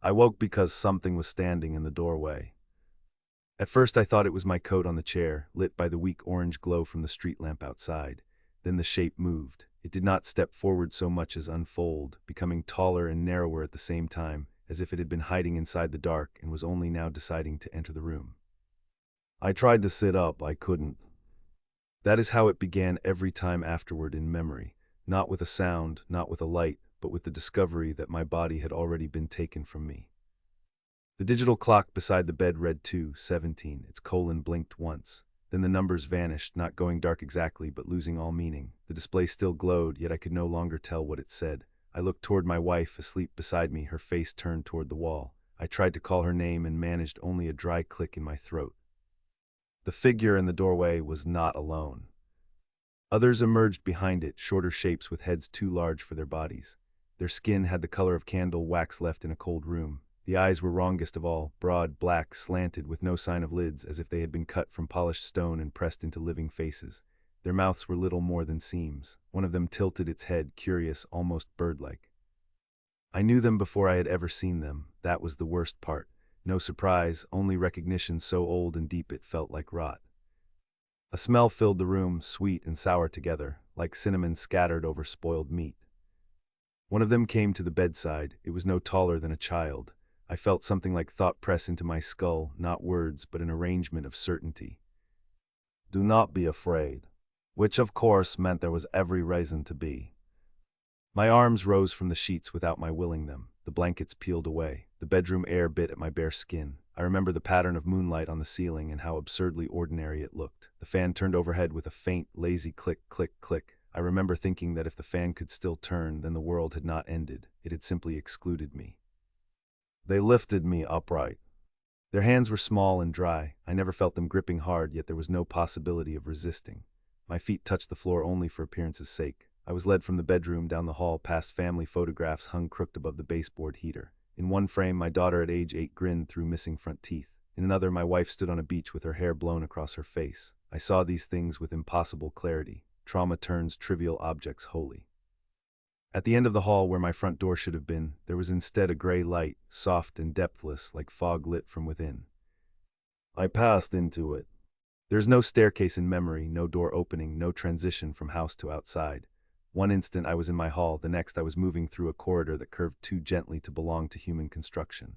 I woke because something was standing in the doorway. At first I thought it was my coat on the chair, lit by the weak orange glow from the street lamp outside. Then the shape moved. It did not step forward so much as unfold, becoming taller and narrower at the same time, as if it had been hiding inside the dark and was only now deciding to enter the room. I tried to sit up, I couldn't. That is how it began every time afterward in memory, not with a sound, not with a light, but with the discovery that my body had already been taken from me. The digital clock beside the bed read 2:17. Its colon blinked once. Then the numbers vanished, not going dark exactly, but losing all meaning. The display still glowed, yet I could no longer tell what it said. I looked toward my wife, asleep beside me, her face turned toward the wall. I tried to call her name and managed only a dry click in my throat. The figure in the doorway was not alone. Others emerged behind it, shorter shapes with heads too large for their bodies. Their skin had the color of candle wax left in a cold room. The eyes were wrongest of all, broad, black, slanted, with no sign of lids, as if they had been cut from polished stone and pressed into living faces. Their mouths were little more than seams. One of them tilted its head, curious, almost bird-like. I knew them before I had ever seen them. That was the worst part. No surprise, only recognition so old and deep it felt like rot. A smell filled the room, sweet and sour together, like cinnamon scattered over spoiled meat. One of them came to the bedside. It was no taller than a child. I felt something like thought press into my skull, not words, but an arrangement of certainty. Do not be afraid. Which of course meant there was every reason to be. My arms rose from the sheets without my willing them. The blankets peeled away. The bedroom air bit at my bare skin. I remember the pattern of moonlight on the ceiling and how absurdly ordinary it looked. The fan turned overhead with a faint, lazy click, click, click. I remember thinking that if the fan could still turn, then the world had not ended. It had simply excluded me. They lifted me upright. Their hands were small and dry. I never felt them gripping hard, yet there was no possibility of resisting. My feet touched the floor only for appearance's sake. I was led from the bedroom down the hall past family photographs hung crooked above the baseboard heater. In one frame, my daughter at age 8 grinned through missing front teeth. In another, my wife stood on a beach with her hair blown across her face. I saw these things with impossible clarity. Trauma turns trivial objects holy. At the end of the hall where my front door should have been, there was instead a gray light, soft and depthless, like fog lit from within. I passed into it. There is no staircase in memory, no door opening, no transition from house to outside. One instant I was in my hall, the next I was moving through a corridor that curved too gently to belong to human construction.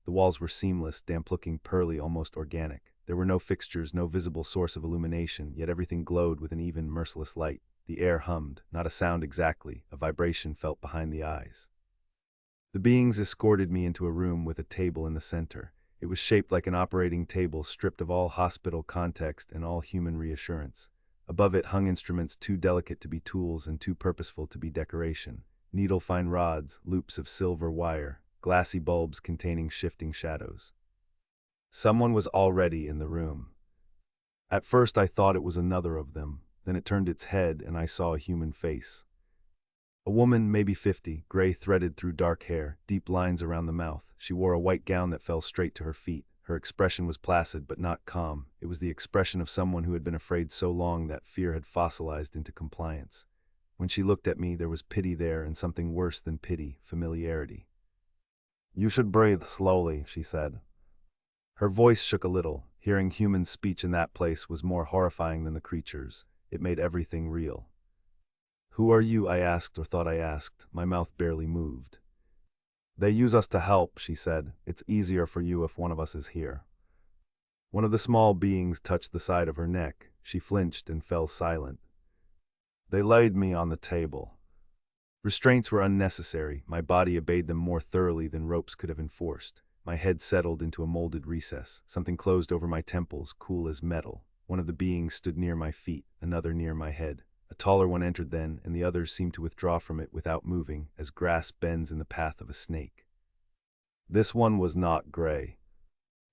The walls were seamless, damp-looking, pearly, almost organic. There were no fixtures, no visible source of illumination, yet everything glowed with an even, merciless light. The air hummed, not a sound exactly, a vibration felt behind the eyes. The beings escorted me into a room with a table in the center. It was shaped like an operating table, stripped of all hospital context and all human reassurance. Above it hung instruments too delicate to be tools and too purposeful to be decoration. Needle-fine rods, loops of silver wire, glassy bulbs containing shifting shadows. Someone was already in the room. At first I thought it was another of them. Then it turned its head and I saw a human face. A woman, maybe 50, gray threaded through dark hair, deep lines around the mouth. She wore a white gown that fell straight to her feet. Her expression was placid but not calm. It was the expression of someone who had been afraid so long that fear had fossilized into compliance. When she looked at me, there was pity there and something worse than pity, familiarity. You should breathe slowly, she said. Her voice shook a little. Hearing human speech in that place was more horrifying than the creatures. It made everything real. Who are you? I asked, or thought I asked. My mouth barely moved. They use us to help, she said. It's easier for you if one of us is here. One of the small beings touched the side of her neck. She flinched and fell silent. They laid me on the table. Restraints were unnecessary. My body obeyed them more thoroughly than ropes could have enforced. My head settled into a molded recess. Something closed over my temples, cool as metal. One of the beings stood near my feet, another near my head. A taller one entered then, and the others seemed to withdraw from it without moving, as grass bends in the path of a snake. This one was not gray.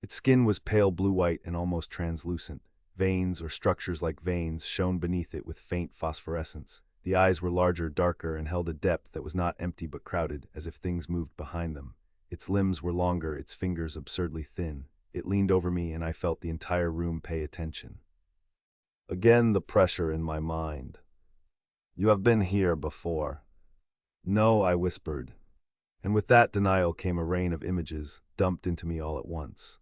Its skin was pale blue-white and almost translucent. Veins, or structures like veins, shone beneath it with faint phosphorescence. The eyes were larger, darker, and held a depth that was not empty but crowded, as if things moved behind them. Its limbs were longer, its fingers absurdly thin. It leaned over me, and I felt the entire room pay attention. Again the pressure in my mind. You have been here before. No, I whispered. And with that denial came a rain of images, dumped into me all at once.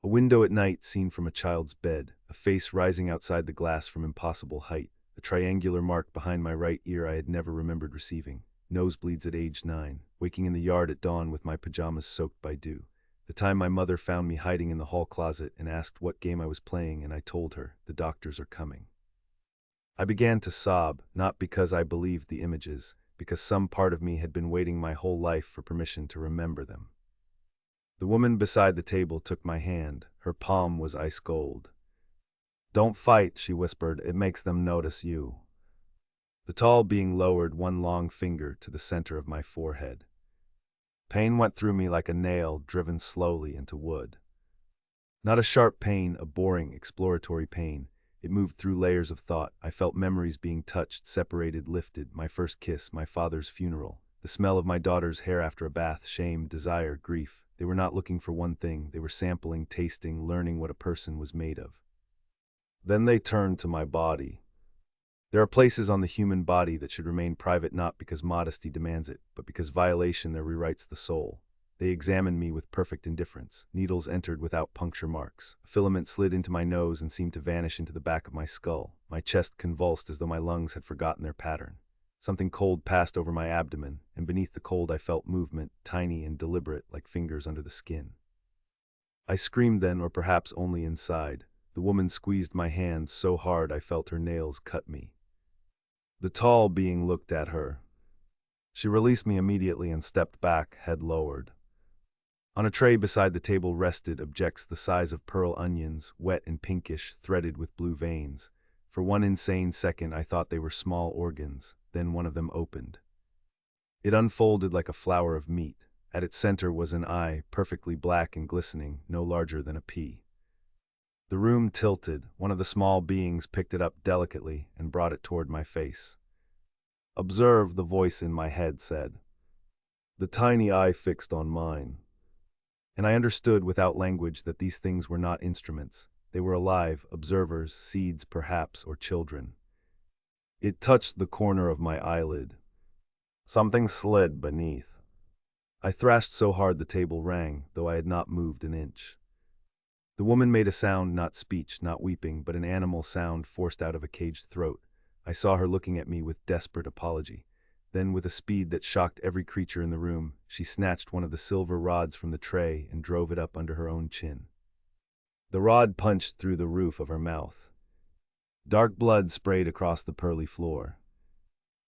A window at night seen from a child's bed, a face rising outside the glass from impossible height, a triangular mark behind my right ear I had never remembered receiving, nosebleeds at age 9, waking in the yard at dawn with my pajamas soaked by dew. The time my mother found me hiding in the hall closet and asked what game I was playing, and I told her, "The doctors are coming." I began to sob, not because I believed the images, because some part of me had been waiting my whole life for permission to remember them. The woman beside the table took my hand. Her palm was ice gold. "Don't fight," she whispered. "It makes them notice you." The tall being lowered one long finger to the center of my forehead. Pain went through me like a nail driven slowly into wood. Not a sharp pain, a boring, exploratory pain. It moved through layers of thought. I felt memories being touched, separated, lifted. My first kiss, my father's funeral, the smell of my daughter's hair after a bath, shame, desire, grief. They were not looking for one thing. They were sampling, tasting, learning what a person was made of. Then they turned to my body. There are places on the human body that should remain private, not because modesty demands it, but because violation there rewrites the soul. They examined me with perfect indifference. Needles entered without puncture marks. A filament slid into my nose and seemed to vanish into the back of my skull. My chest convulsed as though my lungs had forgotten their pattern. Something cold passed over my abdomen, and beneath the cold I felt movement, tiny and deliberate, like fingers under the skin. I screamed then, or perhaps only inside. The woman squeezed my hand so hard I felt her nails cut me. The tall being looked at her. She released me immediately and stepped back, head lowered. On a tray beside the table rested objects the size of pearl onions, wet and pinkish, threaded with blue veins. For one insane second I thought they were small organs, then one of them opened. It unfolded like a flower of meat. At its center was an eye, perfectly black and glistening, no larger than a pea. The room tilted. One of the small beings picked it up delicately and brought it toward my face. "Observe," the voice in my head said. The tiny eye fixed on mine. And I understood without language that these things were not instruments. They were alive, observers, seeds perhaps, or children. It touched the corner of my eyelid. Something slid beneath. I thrashed so hard the table rang, though I had not moved an inch. The woman made a sound, not speech, not weeping, but an animal sound forced out of a caged throat. I saw her looking at me with desperate apology. Then, with a speed that shocked every creature in the room, she snatched one of the silver rods from the tray and drove it up under her own chin. The rod punched through the roof of her mouth. Dark blood sprayed across the pearly floor.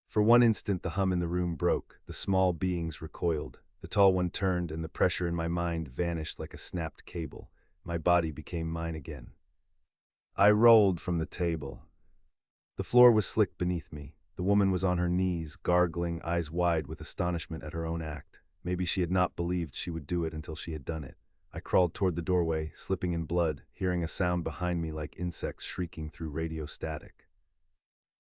For one instant the hum in the room broke. The small beings recoiled. The tall one turned, and the pressure in my mind vanished like a snapped cable. My body became mine again. I rolled from the table. The floor was slick beneath me. The woman was on her knees, gargling, eyes wide with astonishment at her own act. Maybe she had not believed she would do it until she had done it. I crawled toward the doorway, slipping in blood, hearing a sound behind me like insects shrieking through radio static.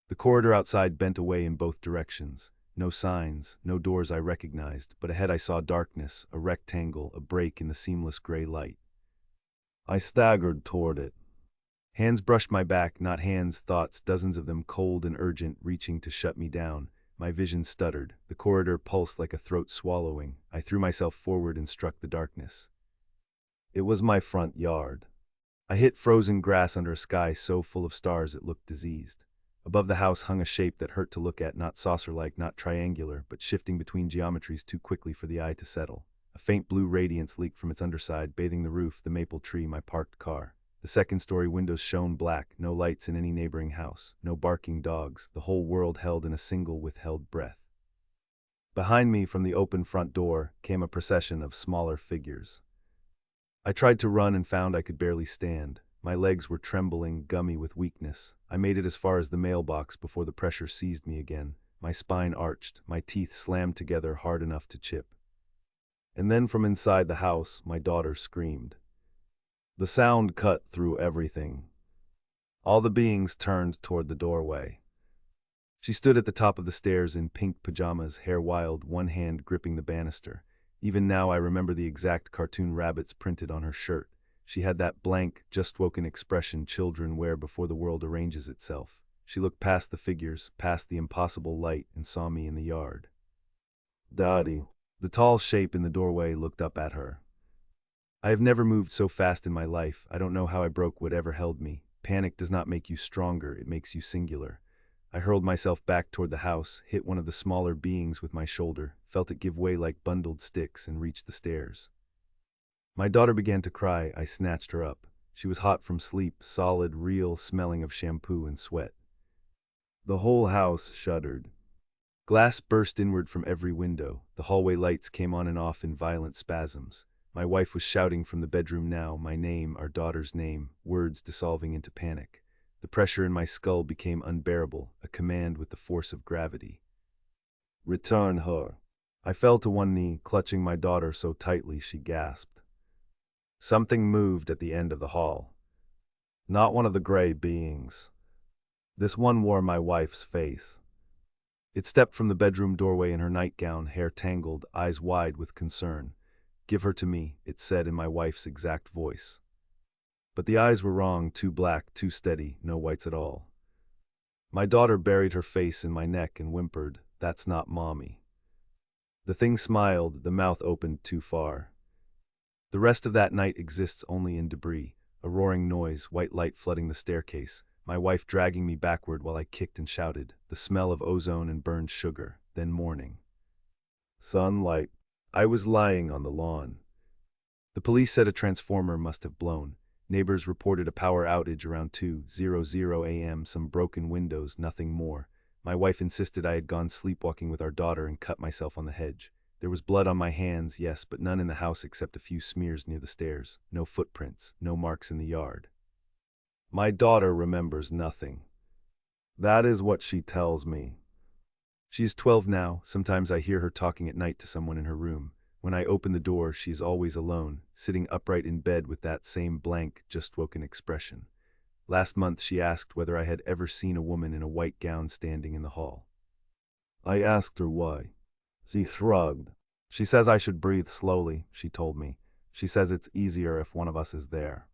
The corridor outside bent away in both directions. No signs, no doors I recognized, but ahead I saw darkness, a rectangle, a break in the seamless gray light. I staggered toward it. Hands brushed my back, not hands, thoughts, dozens of them, cold and urgent, reaching to shut me down. My vision stuttered. The corridor pulsed like a throat swallowing. I threw myself forward and struck the darkness. It was my front yard. I hit frozen grass under a sky so full of stars it looked diseased. Above the house hung a shape that hurt to look at, not saucer-like, not triangular, but shifting between geometries too quickly for the eye to settle. A faint blue radiance leaked from its underside, bathing the roof, the maple tree, my parked car. The second-story windows shone black, no lights in any neighboring house, no barking dogs, the whole world held in a single withheld breath. Behind me, from the open front door, came a procession of smaller figures. I tried to run and found I could barely stand. My legs were trembling, gummy with weakness. I made it as far as the mailbox before the pressure seized me again. My spine arched, my teeth slammed together hard enough to chip. And then from inside the house, my daughter screamed. The sound cut through everything. All the beings turned toward the doorway. She stood at the top of the stairs in pink pajamas, hair wild, one hand gripping the banister. Even now I remember the exact cartoon rabbits printed on her shirt. She had that blank, just-woken expression children wear before the world arranges itself. She looked past the figures, past the impossible light, and saw me in the yard. "Daddy," The tall shape in the doorway looked up at her. I have never moved so fast in my life. I don't know how I broke whatever held me. Panic does not make you stronger, it makes you singular. I hurled myself back toward the house, hit one of the smaller beings with my shoulder, felt it give way like bundled sticks, and reached the stairs. My daughter began to cry. I snatched her up. She was hot from sleep, solid, real, smelling of shampoo and sweat. The whole house shuddered. Glass burst inward from every window. The hallway lights came on and off in violent spasms. My wife was shouting from the bedroom now, my name, our daughter's name, words dissolving into panic. The pressure in my skull became unbearable, a command with the force of gravity. Return her. I fell to one knee, clutching my daughter so tightly she gasped. Something moved at the end of the hall. Not one of the gray beings. This one wore my wife's face. It stepped from the bedroom doorway in her nightgown, hair tangled, eyes wide with concern. Give her to me, it said in my wife's exact voice. But the eyes were wrong, too black, too steady, no whites at all. My daughter buried her face in my neck and whimpered, "That's not Mommy." The thing smiled, the mouth opened too far. The rest of that night exists only in debris, a roaring noise, white light flooding the staircase, my wife dragging me backward while I kicked and shouted, the smell of ozone and burned sugar, then morning. Sunlight. I was lying on the lawn. The police said a transformer must have blown. Neighbors reported a power outage around 2:00 a.m., some broken windows, nothing more. My wife insisted I had gone sleepwalking with our daughter and cut myself on the hedge. There was blood on my hands, yes, but none in the house except a few smears near the stairs. No footprints, no marks in the yard. My daughter remembers nothing. That is what she tells me. She's 12 now. Sometimes I hear her talking at night to someone in her room. When I open the door, she's always alone, sitting upright in bed with that same blank, just-woken expression. Last month she asked whether I had ever seen a woman in a white gown standing in the hall. I asked her why. She shrugged. She says I should breathe slowly, she told me. She says it's easier if one of us is there.